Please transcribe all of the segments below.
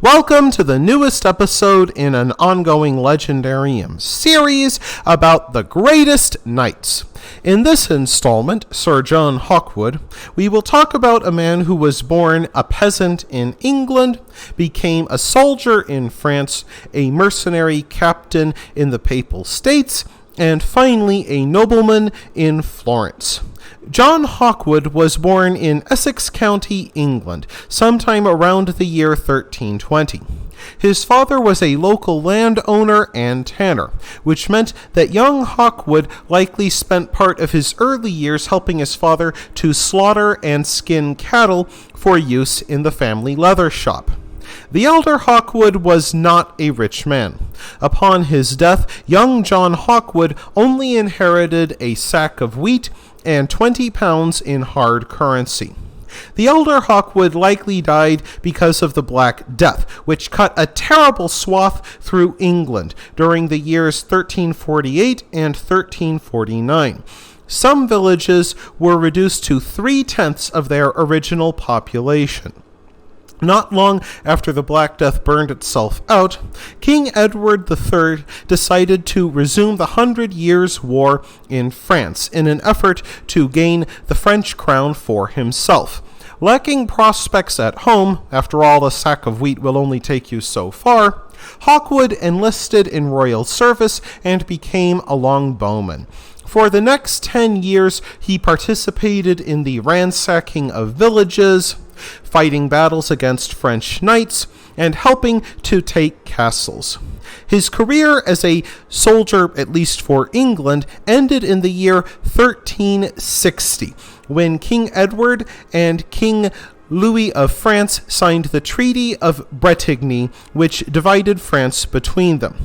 Welcome to the newest episode in an ongoing Legendarium series about the greatest knights. In this installment, Sir John Hawkwood, we will talk about a man who was born a peasant in England, became a soldier in France, a mercenary captain in the Papal States, and finally a nobleman in Florence. John Hawkwood was born in Essex County, England, sometime around the year 1320. His father was a local landowner and tanner, which meant that young Hawkwood likely spent part of his early years helping his father to slaughter and skin cattle for use in the family leather shop. The elder Hawkwood was not a rich man. Upon his death, young John Hawkwood only inherited a sack of wheat and 20 pounds in hard currency. The elder Hawkwood likely died because of the Black Death, which cut a terrible swath through England during the years 1348 and 1349. Some villages were reduced to 3/10 of their original population. Not long after the Black Death burned itself out, King Edward III decided to resume the 100 Years' War in France in an effort to gain the French crown for himself. Lacking prospects at home, after all, a sack of wheat will only take you so far, Hawkwood enlisted in royal service and became a longbowman. For the next 10 years, he participated in the ransacking of villages, fighting battles against French knights, and helping to take castles. His career as a soldier, at least for England, ended in the year 1360, when King Edward and King Louis of France signed the Treaty of Bretigny, which divided France between them.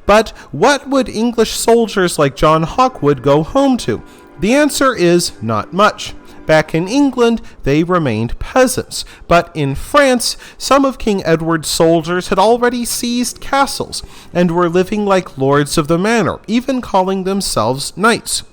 But what would English soldiers like John Hawkwood go home to? The answer is not much. Back in England, they remained peasants, but in France, some of King Edward's soldiers had already seized castles and were living like lords of the manor, even calling themselves knights.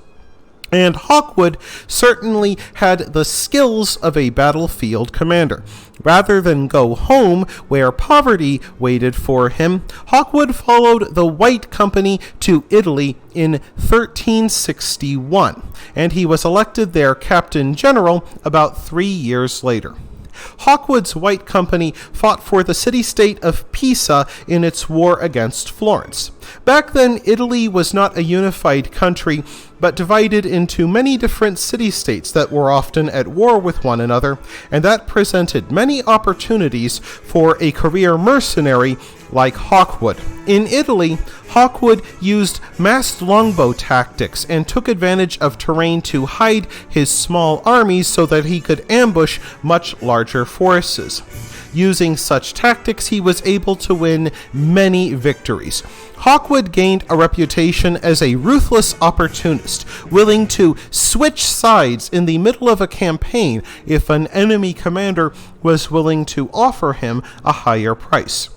And Hawkwood certainly had the skills of a battlefield commander. Rather than go home where poverty waited for him, Hawkwood followed the White Company to Italy in 1361, and he was elected their captain general about 3 years later. Hawkwood's White Company fought for the city-state of Pisa in its war against Florence. Back then, Italy was not a unified country, but divided into many different city-states that were often at war with one another, and that presented many opportunities for a career mercenary like Hawkwood. In Italy, Hawkwood used massed longbow tactics and took advantage of terrain to hide his small armies so that he could ambush much larger forces. Using such tactics, he was able to win many victories. Hawkwood gained a reputation as a ruthless opportunist, willing to switch sides in the middle of a campaign if an enemy commander was willing to offer him a higher price.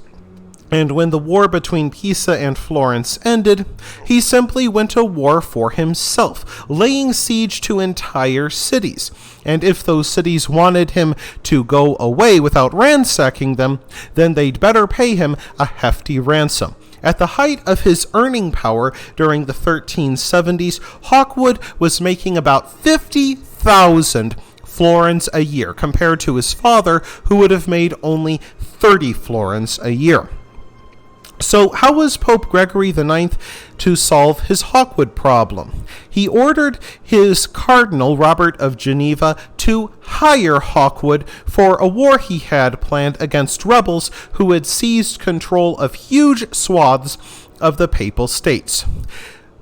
And when the war between Pisa and Florence ended, he simply went to war for himself, laying siege to entire cities. And if those cities wanted him to go away without ransacking them, then they'd better pay him a hefty ransom. At the height of his earning power during the 1370s, Hawkwood was making about 50,000 florins a year, compared to his father, who would have made only 30 florins a year. So how was Pope Gregory IX to solve his Hawkwood problem? He ordered his Cardinal, Robert of Geneva, to hire Hawkwood for a war he had planned against rebels who had seized control of huge swaths of the Papal States.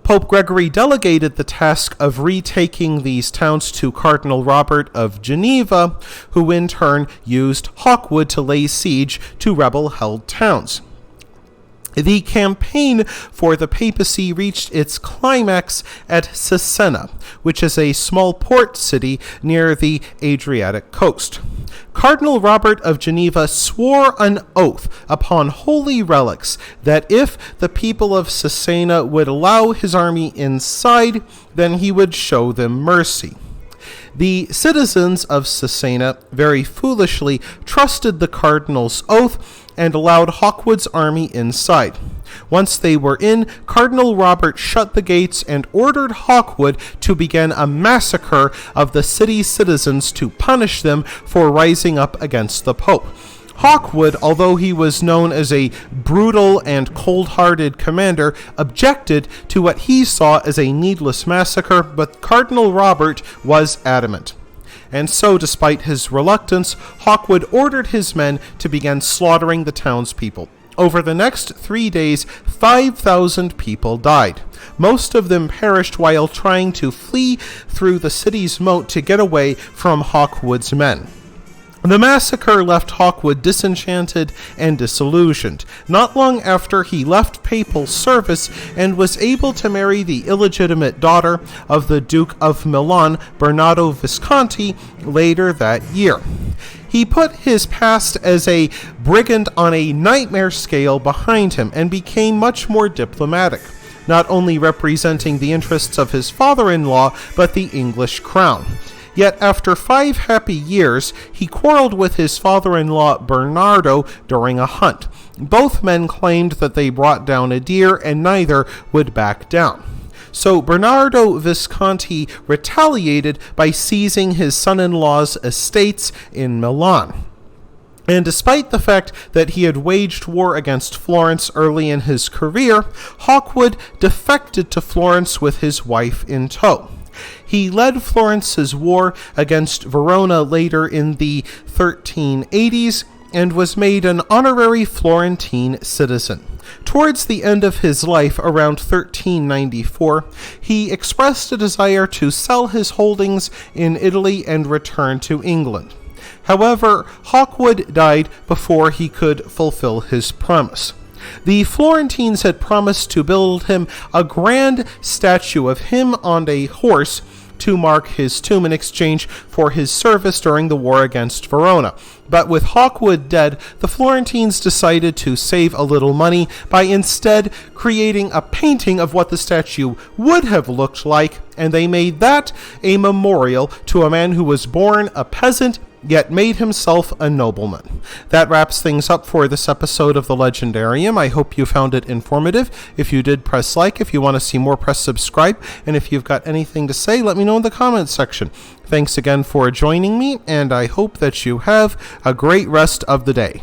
Pope Gregory delegated the task of retaking these towns to Cardinal Robert of Geneva, who in turn used Hawkwood to lay siege to rebel-held towns. The campaign for the papacy reached its climax at Cesena, which is a small port city near the Adriatic coast. Cardinal Robert of Geneva swore an oath upon holy relics that if the people of Cesena would allow his army inside, then he would show them mercy. The citizens of Cesena very foolishly trusted the cardinal's oath and allowed Hawkwood's army inside. Once they were in, Cardinal Robert shut the gates and ordered Hawkwood to begin a massacre of the city's citizens to punish them for rising up against the Pope. Hawkwood, although he was known as a brutal and cold-hearted commander, objected to what he saw as a needless massacre, but Cardinal Robert was adamant. And so, despite his reluctance, Hawkwood ordered his men to begin slaughtering the townspeople. Over the next 3 days, 5,000 people died. Most of them perished while trying to flee through the city's moat to get away from Hawkwood's men. The massacre left Hawkwood disenchanted and disillusioned. Not long after, he left papal service and was able to marry the illegitimate daughter of the Duke of Milan, Bernardo Visconti, later that year. He put his past as a brigand on a nightmare scale behind him and became much more diplomatic, not only representing the interests of his father-in-law, but the English crown. Yet after 5 happy years, he quarreled with his father-in-law Bernardo during a hunt. Both men claimed that they brought down a deer, and neither would back down. So Bernardo Visconti retaliated by seizing his son-in-law's estates in Milan. And despite the fact that he had waged war against Florence early in his career, Hawkwood defected to Florence with his wife in tow. He led Florence's war against Verona later in the 1380s and was made an honorary Florentine citizen. Towards the end of his life, around 1394, he expressed a desire to sell his holdings in Italy and return to England. However, Hawkwood died before he could fulfill his promise. The Florentines had promised to build him a grand statue of him on a horse to mark his tomb in exchange for his service during the war against Verona. But with Hawkwood dead, the Florentines decided to save a little money by instead creating a painting of what the statue would have looked like, and they made that a memorial to a man who was born a peasant yet made himself a nobleman. That wraps things up for this episode of The Legendarium. I hope you found it informative. If you did, press like. If you want to see more, press subscribe. And if you've got anything to say, let me know in the comments section. Thanks again for joining me, and I hope that you have a great rest of the day.